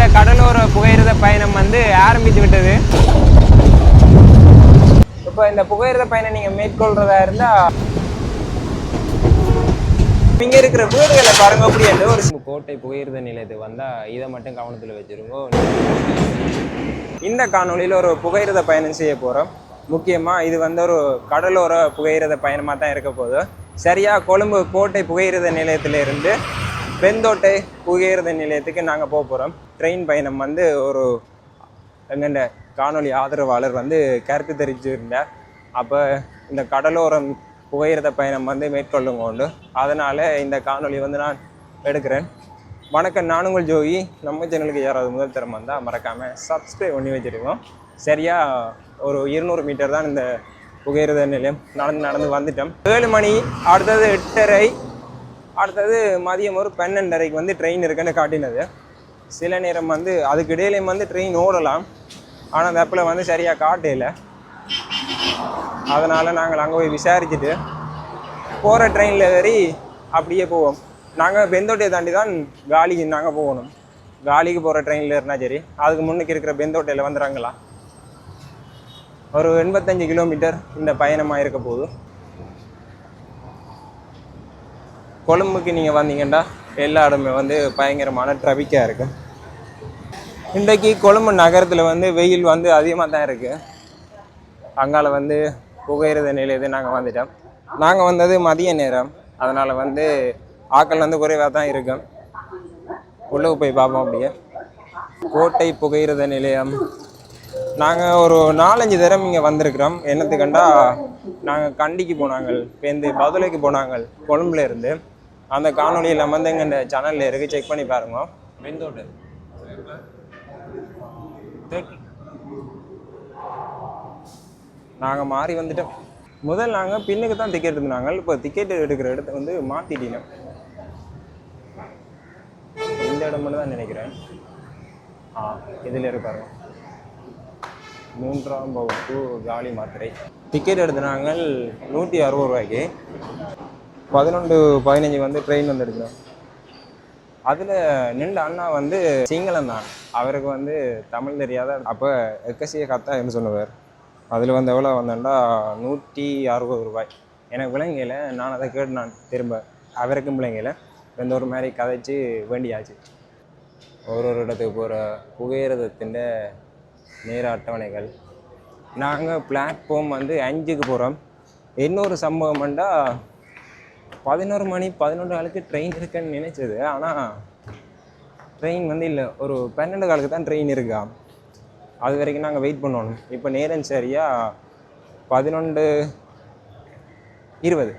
இந்த கடலோர புகையிரத பயணம் வந்து ஆரம்பித்து விட்டது. இப்போ இந்த புகையிரத பயணம் நீங்க மேற்கொள்றதா இருந்தா இங்க இருக்கிற வீடுகளை பாருங்க. அப்படி என்று ஒரு கோட்டை புகையிரத நிலையத்துக்கு வந்தா இதை மட்டும் கவனத்தில் வச்சிருக்கோம். இந்த காணொலியில் ஒரு புகையிரத பயணம் செய்ய போறோம். முக்கியமா இது வந்து ஒரு கடலோர புகையிரத பயணமா தான் இருக்க போகுது. சரியா கொழும்பு கோட்டை புகையிரத நிலையத்திலிருந்து பெந்தோட்டை புகையிரத நிலையத்துக்கு நாங்கள் போக போகிறோம். ட்ரெயின் பயணம் வந்து ஒரு எங்கண்ட காணொலி ஆதரவாளர் வந்து கருத்து தெரிவிச்சிருந்தார். அப்போ இந்த கடலோரம் புகையிரத பயணம் வந்து மேற்கொள்ளுங்க உண்டு. அதனால் இந்த காணொலி வந்து நான் எடுக்கிறேன். வணக்கம், நான் உங்கள் ஜோகி. நம்ம சேனலுக்கு யாராவது முதல் தரம் வந்தால் மறக்காமல் சப்ஸ்கிரைப் பண்ணி வச்சுருக்கோம். சரியாக ஒரு 200 மீட்டர் தான் இந்த புகையிரத நிலையம். நடந்து வந்துட்டோம். 7 மணி, அடுத்தது 8:30, அடுத்தது மதியம் ஒரு 12:30 வந்து ட்ரெயின் இருக்குன்னு காட்டினது. சில நேரம் வந்து அதுக்கு இடையிலையும் வந்து ட்ரெயின் ஓடலாம், ஆனால் அந்த ஆப்பில் வந்து சரியாக காட்டையில். அதனால் நாங்கள் அங்கே போய் விசாரிச்சுட்டு போகிற ட்ரெயினில் ஏறி அப்படியே போவோம். நாங்கள் பெந்தோட்டையை தாண்டி தான் காலிக்கு நாங்கள் போகணும். காலிக்கு போகிற ட்ரெயினில் ஏறினா சரி, அதுக்கு முன்னுக்கு இருக்கிற பெந்தோட்டையில் வந்துடுறாங்களா. ஒரு 85 கிலோமீட்டர் இந்த பயணமாக இருக்க போகுது. கொழும்புக்கு நீங்கள் வந்தீங்கன்னா எல்லா இடமே வந்து பயங்கரமான ட்ராஃபிக்காக இருக்கும். இன்றைக்கு கொழும்பு நகரத்தில் வந்து வெயில் வந்து அதிகமாக தான் இருக்குது. அங்கால வந்து புகையிரத நிலையத்தை நாங்கள் வந்துட்டோம். நாங்கள் வந்தது மதிய நேரம், அதனால் வந்து ஆக்கள் வந்து குறைவாக தான் இருக்கும். உள்ளே போய் பார்ப்போம். அப்படியே கோட்டை புகையிரத நிலையம் நாங்கள் ஒரு 4-5 தரம் இங்கே வந்திருக்கிறோம். என்னத்துக்கண்டா நாங்கள் கண்டிக்கு போனாங்க, பேருந்து பதுளைக்கு போனாங்க கொழும்புல இருந்து. அந்த காணொலியில் வந்து எங்கள் இந்த சேனலில் இருக்குது, செக் பண்ணி பாருங்க. பெந்தோட்டை நாங்கள் மாறி வந்துட்டோம். முதல் நாங்கள் பின்னுக்கு தான் டிக்கெட் இருந்தாங்க. இப்போ டிக்கெட் எடுக்கிற இடத்த வந்து மாற்றிட்டோம். இந்த இடம் மட்டும் தான் நினைக்கிறேன். இதில் இருப்பாருங்க 3ஆம் வகுப்பு காலி மாத்திரை. டிக்கெட் எடுத்துனாங்க 160 ரூபாய்க்கு. 11:15 வந்து ட்ரெயின் வந்து எடுக்கிறோம். அதில் நின்ற அண்ணா வந்து சிங்களம் தான், அவருக்கு வந்து தமிழ் தெரியாத. அப்போ எக்கசிய கத்தான்னு சொன்னவர். அதில் வந்து எவ்வளோ வந்தேன்டா 160 ரூபாய். எனக்கு விளங்கையில் நான் அதை கேட்டு நான் திரும்ப அவருக்கும் விளங்கையில் எந்த ஒரு மாதிரி கதைச்சி வேண்டியாச்சு. ஒரு இடத்துக்கு போகிற புகையிரதத்தின் நேர அட்டவணைகள். நாங்கள் பிளாட்ஃபார்ம் வந்து 5க்கு போகிறோம். இன்னொரு சம்பவம் வேண்டா 11 மணி 11 காலுக்கு ட்ரெயின் இருக்குன்னு நினைச்சது, ஆனால் ட்ரெயின் வந்து இல்லை. ஒரு 12 காலுக்கு தான் ட்ரெயின் இருக்கா. அது வரைக்கும் நாங்கள் வெயிட் பண்ணணும். இப்போ நேரம் சரியாக 11:20.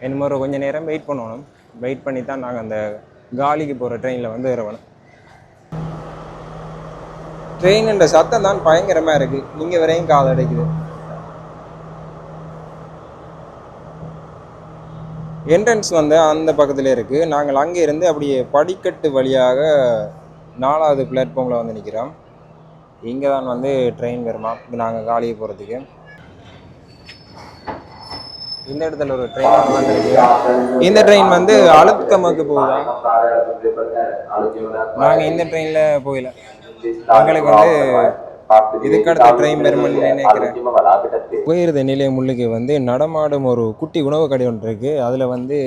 என்னமோ ஒரு கொஞ்சம் நேரம் வெயிட் பண்ணணும். வெயிட் பண்ணி தான் நாங்கள் அந்த காலிக்கு போகிற ட்ரெயினில் வந்து ஏறணும். ட்ரெயினுன்ற சத்தம் தான் பயங்கரமாக இருக்குது. நீங்கள் வரையும் காது அடைக்குது. என்ட்ரன்ஸ் வந்து அந்த பக்கத்தில் இருக்குது. நாங்கள் அங்கே இருந்து அப்படியே படிக்கட்டு வழியாக 4வது பிளாட்ஃபார்மில் வந்து நிற்கிறோம். இங்கே தான் வந்து ட்ரெயின் வருமா நாங்கள் காலிக்கு போகிறதுக்கு. இந்த இடத்துல ஒரு ட்ரெயின் வந்துருக்கு. இந்த ட்ரெயின் வந்து அழுத்கமக்கு போகுதா. நாங்கள் இந்த ட்ரெயினில் போகல. எங்களுக்கு வந்து இதுக்கடுத்த ட்ரெயின் வருமானு நினைக்கிறேன். புகையிரத நிலையம் முள்ளுக்கு வந்து நடமாடும் ஒரு குட்டி உணவு கடை ஒன்று இருக்குது. அதில் வந்து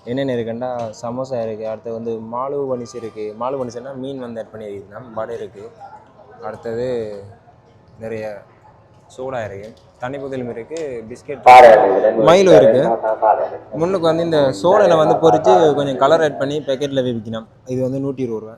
என்னென்ன இருக்குன்னா சமோசா இருக்குது, அடுத்து வந்து மாலு பனிஸ் இருக்குது. மாலு பனிஸ்னா மீன் வந்து ஆட் பண்ணியிருக்குன்னா வடை இருக்குது. அடுத்தது நிறைய சோடா இருக்குது, தண்ணி புதலும் இருக்குது, பிஸ்கெட், மயிலும் இருக்குது. முன்னுக்கு வந்து இந்த சோடனை வந்து பொறிச்சு கொஞ்சம் கலர் ஆட் பண்ணி பேக்கெட்டில் விற்கணும். இது வந்து 120 ரூபா.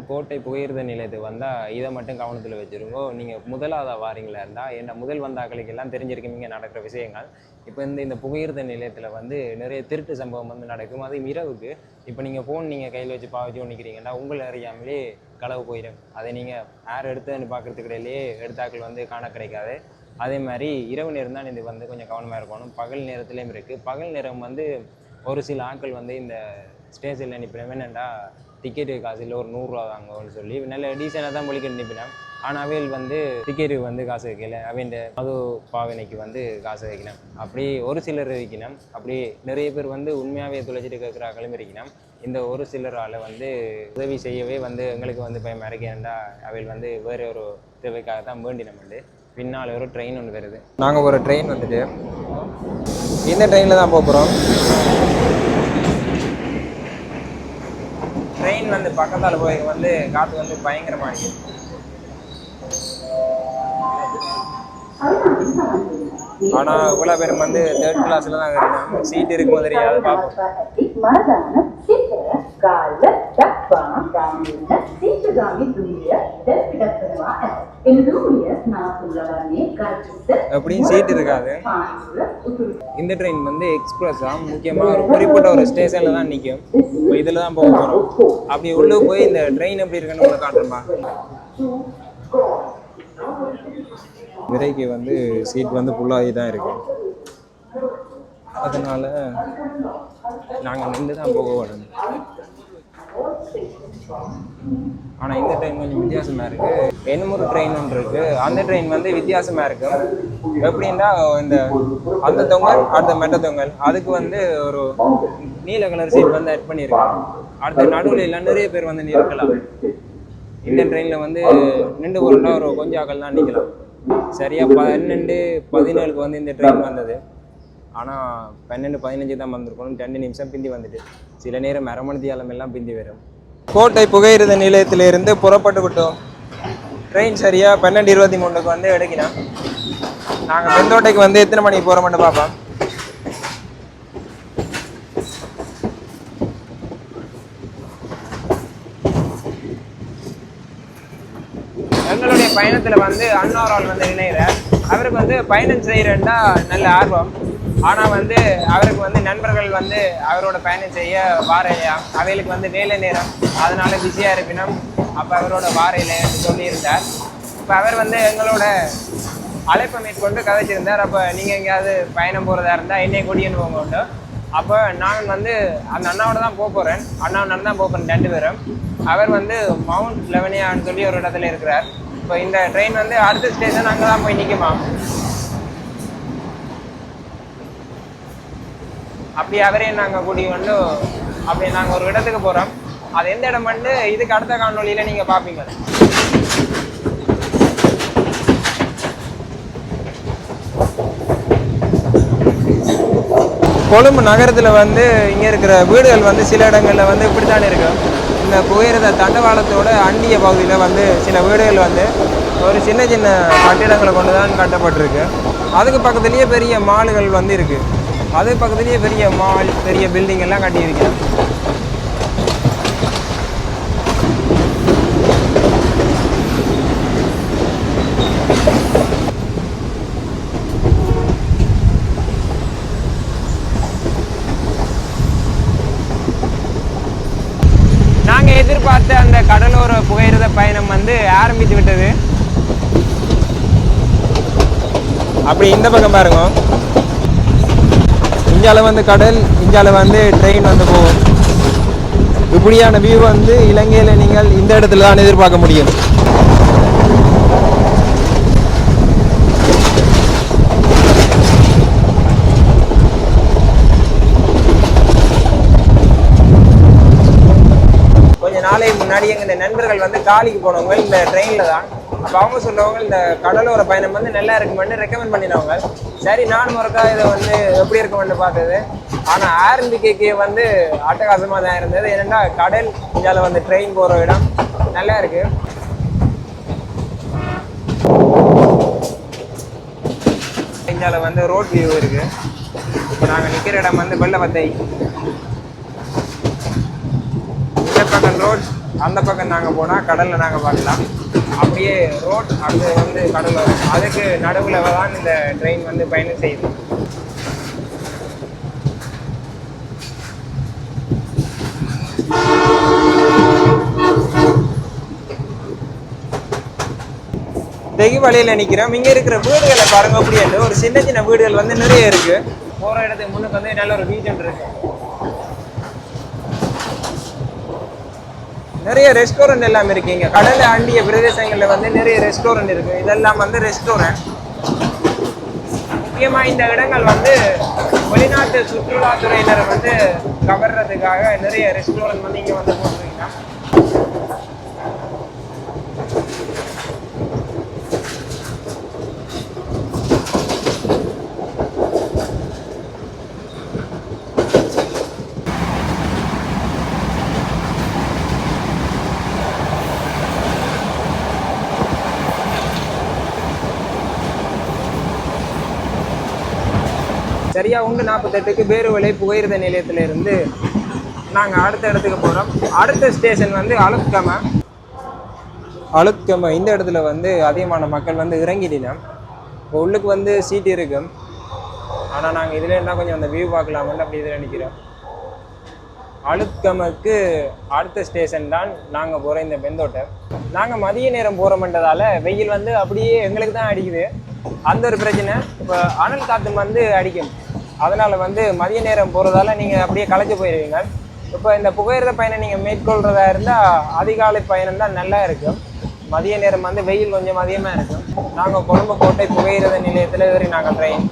கோட்டை புகையிரத நிலையத்துக்கு வந்தால் இதை மட்டும் கவனத்தில் வச்சுருங்கோ. நீங்கள் முதலாவதாக வாரீங்களா இருந்தால் என்ன முதல் வந்தாக்களுக்கு எல்லாம் தெரிஞ்சிருக்கும் இங்கே நடக்கிற விஷயங்கள். இப்போ இந்த புகையிரத நிலையத்தில் வந்து நிறைய திருட்டு சம்பவம் வந்து நடக்கும். அது இரவுக்கு. இப்போ நீங்கள் ஃபோன் நீங்கள் கையில் வச்சு பாவச்சு ஒன்றிக்கிறீங்கன்னா உங்களை அறியாமலே களவு போயிடும். அதை நீங்கள் யார் எடுத்துன்னு பார்க்குறதுக்கு இடையிலே எடுத்தாக்கள் வந்து காண கிடைக்காது. அதே மாதிரி இரவு நேரம் தான் இது வந்து கொஞ்சம் கவனமாக இருக்கணும். பகல் நேரத்துலேயும் இருக்குது. பகல் நேரம் வந்து ஒரு சில ஆட்கள் வந்து இந்த ஸ்டேஷனில் நிற்கிறேன் என்னென்னா டிக்கெட்டு காசு இல்லை, ஒரு 100 ரூபா வாங்கன்னு சொல்லி நல்ல டீசெண்டாக தான் பொழிக்கிட்டு நிற்பினேன். ஆனால் அவையில் வந்து டிக்கெட்டுக்கு வந்து காசு வைக்கல, அவன் மது பாவனைக்கு வந்து காசு வைக்கணும். அப்படி ஒரு சிலர் வைக்கணும். அப்படி நிறைய பேர் வந்து உண்மையாகவே தொலைச்சிட்டு கேட்குறாங்களும் இருக்கணும். இந்த ஒரு சிலரால் வந்து உதவி செய்யவே வந்து எங்களுக்கு வந்து பயமாக இருக்கு. ஏன்டா அவையில் வந்து வேறு ஒரு தேவைக்காக தான் வேண்டினோம்ண்டு பின்னால் ஒரு ட்ரெயின் ஒன்று வருது. நாங்கள் ஒரு ட்ரெயின் வந்துட்டு இந்த ட்ரெயினில் தான் போகிறோம். ட்ரெயின் வந்து பக்கத்தால் போய் வந்து காற்று வந்து பயங்கரமாக இருக்குது. ஆனால் இவ்வளோ பேரும் வந்து 3rd கிளாஸில் தான் இருக்கோம். சீட் இருக்கும் தெரியாது பார்ப்போம். அப்படியும் சீட் இருக்காது. இந்த ட்ரெயின் வந்து எக்ஸ்பிரஸா முக்கியமாக ஒரு குறிப்பிட்ட ஒரு ஸ்டேஷனில் தான் நிற்கும். இப்போ இதில் தான் போக போகிறோம். அப்படி உள்ளே போய் இந்த ட்ரெயின் எப்படி இருக்குன்னு உங்களை காட்டுறோம்பா. விரைக்கு வந்து சீட் வந்து ஃபுல்லாகி தான் இருக்கு. அதனால நாங்கள் நின்று தான் போக வேணும். ஆனால் இந்த ட்ரெயின் கொஞ்சம் வித்தியாசமாக இருக்குது. என்னமொரு ட்ரெயின் ஒன்று இருக்குது. அந்த ட்ரெயின் வந்து வித்தியாசமாக இருக்கும். எப்படின்னா இந்த அந்த தொங்கல் அடுத்த மெட்ட தொங்கல் அதுக்கு வந்து ஒரு நீல கலர் சீட் வந்து ஆட் பண்ணியிருக்காங்க. அடுத்த நடுவில் இல்லை நிறைய பேர் வந்து நிற்கலாம். இந்த ட்ரெயினில் வந்து நின்று போகிறோம்னா ஒரு கொஞ்சம் ஆக்கள் தான் நிற்கலாம். சரியாக 12:17 வந்து இந்த ட்ரெயின் வந்தது. ஆனால் 12:15 தான் வந்திருக்கணும். 2 நிமிஷம் பிந்தி வந்துட்டு. சில நேரம் அரை மணி தியாலம் எல்லாம் பிந்தி வரும். கோட்டை புகையிரத நிலையத்திலிருந்து புறப்பட்டு விட்டோம். ட்ரெயின் சரியாக 12:23 வந்து எடுக்கினா. நாங்கள் பெருந்தோட்டைக்கு வந்து எத்தனை மணிக்கு போகிறோம்னு பார்ப்போம். எங்களுடைய பயணத்தில் வந்து அண்ணாரால் வந்து இணைகிறார். அவருக்கு வந்து பயணம் செய்கிறேன்னா நல்ல ஆர்வம். ஆனால் வந்து அவருக்கு வந்து நண்பர்கள் வந்து அவரோட பயணம் செய்ய வாரையா அவைகளுக்கு வந்து வேலை நேரம் அதனால பிஸியாக இருப்பினும் அப்போ அவரோட வாரையில்லைன்னு சொல்லியிருந்தார். இப்போ அவர் வந்து எங்களோட அழைப்பை மேற்கொண்டு கதைச்சிருந்தார். அப்போ நீங்கள் எங்கேயாவது பயணம் போகிறதா இருந்தால் என்னை கூட்டின்னு போங்க உண்டு. அப்போ நான் வந்து அந்த அண்ணாவோட தான் போகிறேன். அண்ணாவோட தான் போகிறேன் 2 பேரும். அவர் வந்து மவுண்ட் லெவனியான்னு சொல்லி ஒரு இடத்துல இருக்கிறார். இப்போ இந்த ட்ரெயின் வந்து அடுத்த ஸ்டேஷன் அங்கே தான் போய் நிற்குமா. அப்படி அவரையும் நாங்கள் கூட்டி கொண்டு அப்படி நாங்கள் ஒரு இடத்துக்கு போகிறோம். அது எந்த இடம் வந்து இதுக்கு அடுத்த காணொலியில் நீங்கள் பார்ப்பீங்க. கொழும்பு நகரத்தில் வந்து இங்கே இருக்கிற வீடுகள் வந்து சில இடங்களில் வந்து இப்படித்தானே இருக்கும். இந்த புகையிரத தண்டவாளத்தோட அண்டிய பகுதியில் வந்து சில வீடுகள் வந்து ஒரு சின்ன சின்ன கட்டிடங்களை கொண்டு தான் கட்டப்பட்டிருக்கு. அதுக்கு பக்கத்துலேயே பெரிய மால்கள் வந்து இருக்குது. அது பக்கத்துலேயே பெரிய மால் பெரிய பில்டிங் எல்லாம் கட்டியிருக்கேன். நாங்கள் எதிர்பார்த்த அந்த கடலோர புகையிரத பயணம் வந்து ஆரம்பித்து விட்டது. அப்படி இந்த பக்கம் பாருங்க, இஞ்சால வந்து கடல், இஞ்சால வந்து ட்ரெயின் வந்து போகும். இப்படியான வியூ வந்து இலங்கையில் நீங்கள் இந்த இடத்துல தான் எதிர்பார்க்க முடியும். கொஞ்ச நாளைக்கு முன்னாடி எங்கள் நண்பர்கள் வந்து காலிக்கு போனவங்க இந்த ட்ரெயினில் தான். அப்போ அவங்க சொல்லுவாங்க இந்த கடலோர பயணம் வந்து நல்லா இருக்குமென்னு ரெக்கமெண்ட் பண்ணினவங்க. சரி நானும் ஒருக்கா இதை வந்து எப்படி இருக்குமென்னு பார்த்தது. ஆனால் ஆரம்பிக்கைக்கு வந்து அட்டகாசமாக தான் இருந்தது. ஏன்னா கடல் இந்தியாவில் வந்து ட்ரெயின் போகிற இடம் நல்லா இருக்கு. இந்தியாவில் வந்து ரோட் வியூ இருக்கு. இப்போ நாங்கள் நிற்கிற இடம் வந்து வெள்ளவத்தை. இந்த பக்கம் ரோட், அந்த பக்கம் நாங்கள் போனால் கடலில் நாங்கள் பார்க்கலாம். அப்படியே ரோட் அது வந்து கடல் வரும். அதுக்கு நடுவில் தான் இந்த ட்ரெயின் வந்து பயணம் செய்யுது. தெகு வழியில் நிற்கிறோம். இங்கே இருக்கிற வீடுகளை பாருங்க. அப்படியே ஒரு சின்ன சின்ன வீடுகள் வந்து நிறைய இருக்கு. போகிற இடத்துக்கு முன்னுக்கு வந்து நல்ல ஒரு பீச் இருக்கு. நிறைய ரெஸ்டாரண்ட் எல்லாம் இருக்கு. இங்கே கடலை அண்டிய பிரதேசங்களில் வந்து நிறைய ரெஸ்டாரண்ட் இருக்கு. இதெல்லாம் வந்து ரெஸ்டாரண்ட். முக்கியமாக இந்த இடங்கள் வந்து வெளிநாட்டு சுற்றுலாத்துறையினரை வந்து கவர்றதுக்காக நிறைய ரெஸ்டாரண்ட் வந்து இங்கே வந்து போட்டுருக்கீங்க. சரியா 1:48க்கு பேருவளை புகையிரத நிலையத்திலிருந்து நாங்கள் அடுத்த இடத்துக்கு போகிறோம். அடுத்த ஸ்டேஷன் வந்து அழுத்கம. இந்த இடத்துல வந்து அதிகமான மக்கள் வந்து இறங்கிட்டோம். இப்போ உள்ளுக்கு வந்து சீட் இருக்கும். ஆனால் நாங்கள் இதில் இருந்தால் கொஞ்சம் அந்த வியூ பார்க்கலாம்னு அப்படி இதில் நிற்கிறோம். அழுத்கமக்கு அடுத்த ஸ்டேஷன் தான் நாங்கள் போகிற இந்த பெந்தோட்டை. நாங்கள் மதிய நேரம் போகிறோம்ன்றதால வெயில் வந்து அப்படியே எங்களுக்கு தான் அடிக்குது. அந்த ஒரு பிரச்சனை. இப்போ அனல் காற்று வந்து அடிக்கும். அதனால் வந்து மதிய நேரம் போகிறதால நீங்கள் அப்படியே களைச்சி போயிடுவீங்க. இப்போ இந்த புகையிரத பயணம் நீங்கள் மேற்கொள்கிறதா இருந்தால் அதிகாலை பயணம் தான் நல்லா இருக்கும். மதிய நேரம் வந்து வெயில் கொஞ்சம் அதிகமாக இருக்கும். நாங்கள் கொழும்பு கோட்டை புகையிரத நிலையத்தில் ஏறி நாங்கள் ட்ரெயின்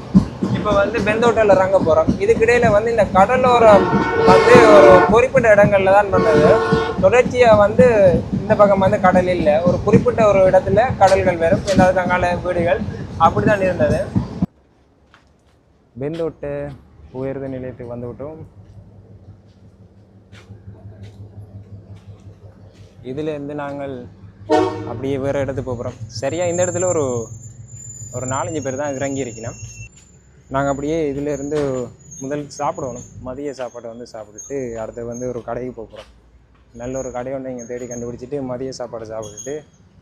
இப்போ வந்து பெந்தோட்டையில் இறங்க போகிறோம். இதுக்கிடையில் வந்து இந்த கடலோரம் வந்து ஒரு குறிப்பிட்ட இடங்களில் தான் பண்ணது. தொடர்ச்சியாக வந்து இந்த பக்கம் வந்து கடல் இல்லை. ஒரு குறிப்பிட்ட ஒரு இடத்துல கடல்கள் வரும். ஏதாவது தங்கால வீடுகள் அப்படி தான் இருந்தது. பெந்தோட்டை புகையிரத நிலையத்துக்கு வந்து விட்டோம். இதிலேருந்து நாங்கள் அப்படியே வேறு இடத்துக்கு போகிறோம். சரியாக இந்த இடத்துல ஒரு 4-5 பேர் தான் இறங்கி இருக்கணும். நாங்கள் அப்படியே இதிலேருந்து முதல் சாப்பிடணும். மதிய சாப்பாட்டை வந்து சாப்பிட்டுட்டு அடுத்து வந்து ஒரு கடைக்கு போகிறோம். நல்ல ஒரு கடை ஒன்று இங்கே தேடி கண்டுபிடிச்சிட்டு மதிய சாப்பாடு சாப்பிட்டுட்டு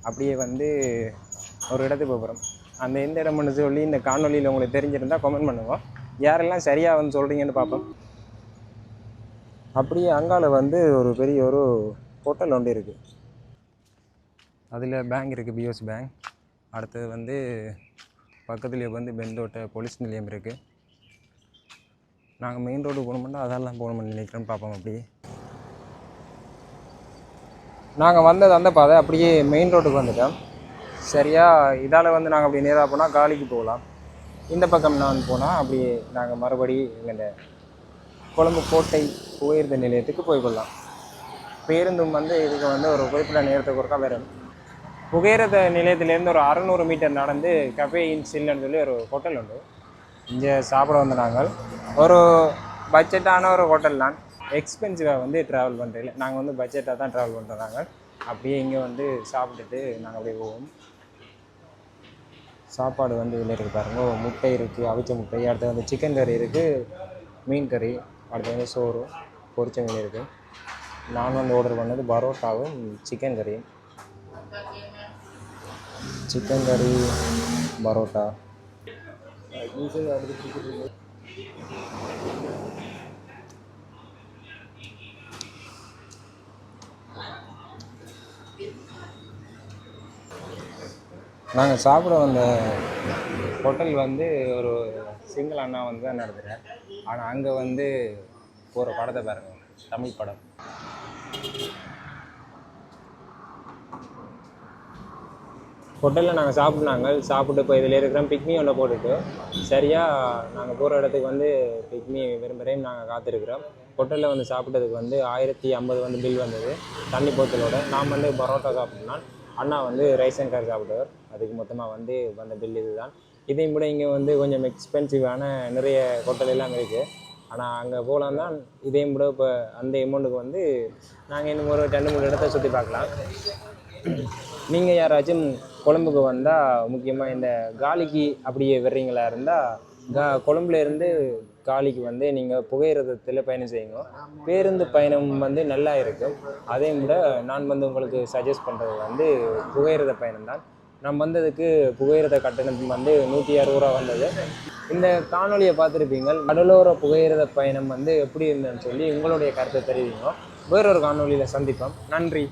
அப்படியே வந்து ஒரு இடத்துக்கு போகிறோம். அந்த எந்த இடம்னு சொல்லி இந்த காணொலியில் உங்களுக்கு தெரிஞ்சிருந்தால் கமெண்ட் பண்ணுவோம். யாரெல்லாம் சரியாக வந்து சொல்கிறீங்கன்னு பார்ப்போம். அப்படியே அங்கால வந்து ஒரு பெரிய ஒரு ஹோட்டல் ஒன்று இருக்குது. அதில் பேங்க் இருக்குது, பிஓசி பேங்க். அடுத்தது வந்து பக்கத்துலேயே வந்து பெந்தோட்டை போலீஸ் நிலையம் இருக்குது. நாங்கள் மெயின் ரோடு போகணுமெண்டா அதெல்லாம் போகணும்னு நினைக்கிறோன்னு பார்ப்போம். அப்படியே நாங்கள் வந்தது அந்த பாதை அப்படியே மெயின் ரோட்டுக்கு வந்துட்டோம். சரியா இதால் வந்து நாங்கள் அப்படி நேராக போனால் காலிக்கு போகலாம். இந்த பக்கம் நான் போனால் அப்படியே நாங்கள் மறுபடி எங்கள் கொழும்பு கோட்டை புகையிரத நிலையத்துக்கு போய்கொள்ளலாம். பேருந்தும் வந்து இதுக்கு வந்து ஒரு குறிப்பிட்ட நேரத்துக்கு ஒருக்கா வரும். புகையிரத நிலையத்திலேருந்து ஒரு 600 மீட்டர் நடந்து கஃபே இன் சில்லுன்னு சொல்லி ஒரு ஹோட்டல் உண்டு. இங்கே சாப்பிட வந்து நாங்கள் ஒரு பட்ஜெட்டான ஒரு ஹோட்டல் தான். எக்ஸ்பென்சிவாக வந்து ட்ராவல் பண்ணுறதில்ல. நாங்கள் வந்து பட்ஜெட்டாக தான் ட்ராவல் பண்ணுறோம். நாங்கள் அப்படியே இங்கே வந்து சாப்பிட்டுட்டு நாங்கள் அப்படியே போவோம். சாப்பாடு வந்து இதில் இருக்குது பாருங்க. முட்டை இருக்குது, அவிச்ச முட்டை. அடுத்து வந்து சிக்கன் கறி இருக்குது, மீன் கறி. அடுத்து வந்து சோறு, பொரிச்ச மீன் இருக்குது. நான் வந்து ஆர்டர் பண்ணது பரோட்டாவும் சிக்கன் கறியும். சிக்கன் கறி பரோட்டா. நாங்கள் சாப்பிட வந்த ஹோட்டல் வந்து ஒரு சிங்கிள் அண்ணா வந்து தான் நடத்துகிறேன். ஆனால் அங்கே வந்து ஒரு படத்தை பாருங்கள், தமிழ் படம். ஹோட்டலில் நாங்கள் சாப்பிட்டு இப்போ இதில் இருக்கிற பிக்மி ஒன்றை போட்டுட்டு சரியாக நாங்கள் போகிற இடத்துக்கு வந்து பிக்மி விரும்புகிறேன். நாங்கள் காத்திருக்கிறோம். ஹோட்டலில் வந்து சாப்பிட்டதுக்கு வந்து 1050 வந்து பில் வந்தது தண்ணி போத்தலோட. நான் வந்து பரோட்டா சாப்பிட்டேன்னா, அண்ணா வந்து ரைஸ் அண்ட் கறி சாப்பிடுவார். அதுக்கு மொத்தமாக வந்து வந்த பில் இது தான். இதையும் கூட இங்கே வந்து கொஞ்சம் எக்ஸ்பென்சிவான நிறைய ஹோட்டல் எல்லாம் இருக்குது. ஆனால் அங்கே போகலாம் தான். இதையும் கூட இப்போ அந்த அமௌண்ட்டுக்கு வந்து நாங்கள் இன்னும் ஒரு 2-3 இடத்த சுற்றி பார்க்கலாம். நீங்கள் யாராச்சும் கொழும்புக்கு வந்தால் முக்கியமாக இந்த காலிக்கு அப்படியே வர்றீங்களா இருந்தால் கொழும்புலேருந்து காலிக்கு வந்து நீங்கள் புகையிரதத்தில் பயணம் செய்யுங்க. பேருந்து பயணம் வந்து நல்லா இருக்கும். அதையும் கூட நான் வந்து உங்களுக்கு சஜஸ்ட் பண்ணுறது வந்து புகையிரத பயணம் தான். நான் வந்ததுக்கு புகையிரத கட்டணம் வந்து 160 ரூபா வந்தது. இந்த காணொலியை பார்த்துருப்பீங்க. கடலோர புகையிரத பயணம் வந்து எப்படி இருந்ததுன்னு சொல்லி உங்களுடைய கருத்தை தெரிவிங்க. வேறொரு காணொலியில் சந்திப்போம். நன்றி.